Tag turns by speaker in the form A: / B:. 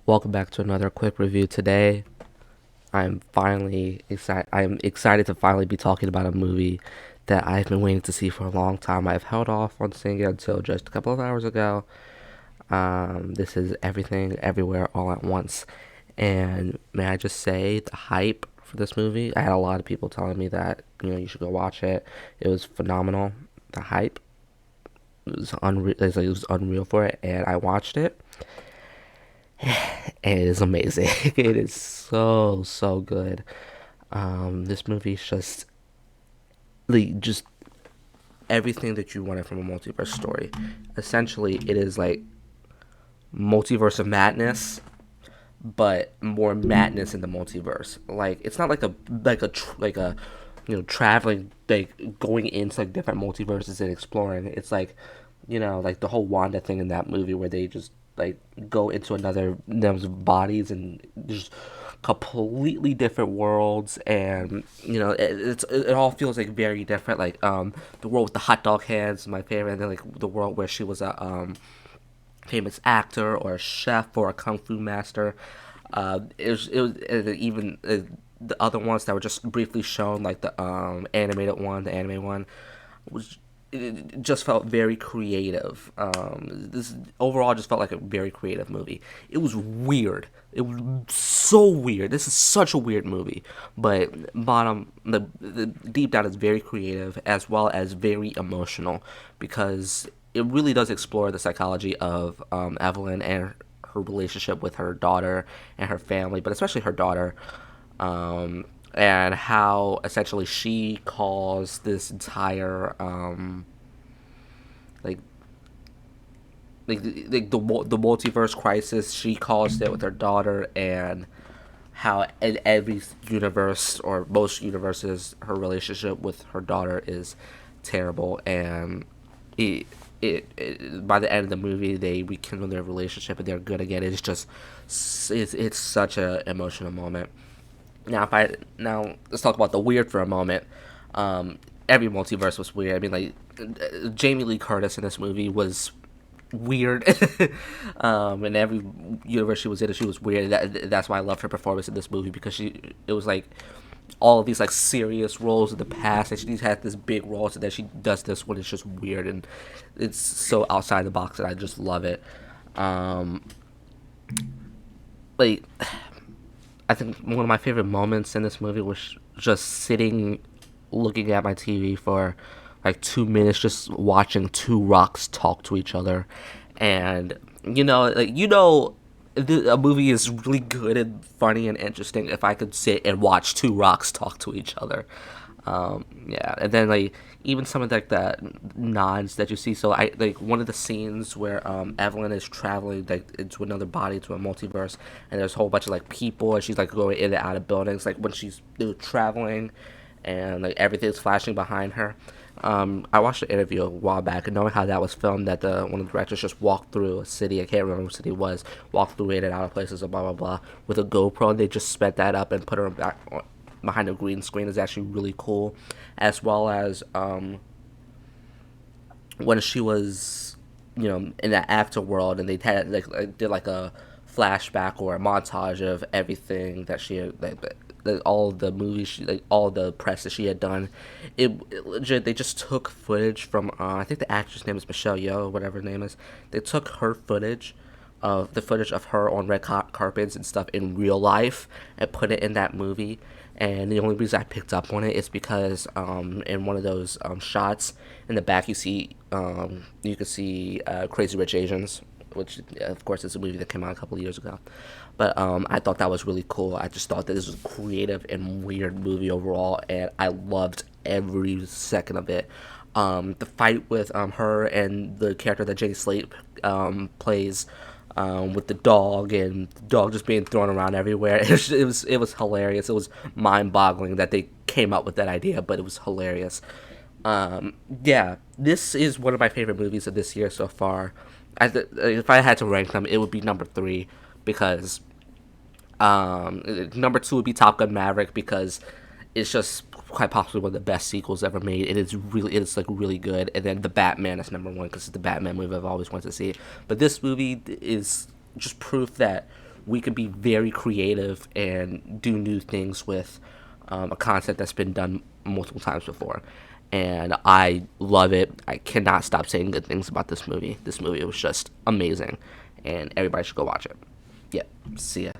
A: Welcome back to another quick review. Today, I'm finally excited. I'm excited to finally be talking about a movie that I've been waiting to see for a long time. I've held off on seeing it until just a couple of hours ago. This is Everything, Everywhere, All at Once, and may I just say the hype for this movie? I had a lot of people telling me that you should go watch it. It was phenomenal. The hype was unreal. It was unreal for it, and I watched it and it is amazing. It is so good. This movie is just everything that you wanted from a multiverse story. Essentially, it is like multiverse of madness, but more madness in the multiverse. Like it's not like a traveling, like going into like different multiverses and exploring. It's like like the whole Wanda thing in that movie where they just like go into another them's bodies and just completely different worlds, and it all feels like very different. Like the world with the hot dog hands, my favorite, and then like the world where she was a famous actor or a chef or a kung fu master. It was even the other ones that were just briefly shown, like the animated one, the anime one, was it just felt very creative. This overall just felt like a very creative movie. It was weird. It was so weird. This is such a weird movie, but the deep down is very creative as well as very emotional because it really does explore the psychology of Evelyn and her relationship with her daughter and her family, but especially her daughter, and how essentially she caused this entire like the multiverse crisis. She caused it with her daughter, and how in every universe or most universes her relationship with her daughter is terrible, and it, by the end of the movie they rekindle their relationship and they're good again. It's such a emotional moment. Now let's talk about the weird for a moment. Every multiverse was weird. I mean, like Jamie Lee Curtis in this movie was weird. In every universe she was in, she was weird. That's why I loved her performance in this movie, because it was like all of these like serious roles in the past, and she's had this big roles, and then she does this one. It's just weird, and it's so outside the box, and I just love it. Um, like I think one of my favorite moments in this movie was just sitting, looking at my TV for like 2 minutes, just watching two rocks talk to each other, and a movie is really good and funny and interesting if I could sit and watch two rocks talk to each other. Yeah, and then like even some of like the nods that you see. So I like one of the scenes where Evelyn is traveling like into another body, to a multiverse, and there's a whole bunch of like people, and she's like going in and out of buildings, like when she's traveling, and like everything's flashing behind her. I watched an interview a while back, and knowing how that was filmed, that the one of the directors just walked through a city. I can't remember what city it was. Walked through in and out of places, and blah blah blah, with a GoPro. And they just sped that up and put her back behind a green screen. Is actually really cool, as well as when she was in the actor world, and they had did like a flashback or a montage of everything that she had, like all the movies, like all the press that she had done. It legit, they just took footage from I think the actress name is Michelle Yeoh, whatever her name is. They took her footage of her on red carpets and stuff in real life and put it in that movie. And the only reason I picked up on it is because in one of those shots in the back, you can see Crazy Rich Asians, which of course is a movie that came out a couple of years ago. But I thought that was really cool. I just thought that this was a creative and weird movie overall, and I loved every second of it. The fight with her and the character that Jay Slate plays, with the dog, and the dog just being thrown around everywhere. It was hilarious. It was mind boggling that they came up with that idea, but it was hilarious. Yeah, this is one of my favorite movies of this year so far. If I had to rank them, it would be number three, because number two would be Top Gun Maverick, because it's just quite possibly one of the best sequels ever made. It's like really good. And then The Batman is number one, because it's the Batman movie I've always wanted to see. But this movie is just proof that we could be very creative and do new things with a concept that's been done multiple times before. And I love it. I cannot stop saying good things about this movie. This movie was just amazing, and everybody should go watch it. Yeah, see ya.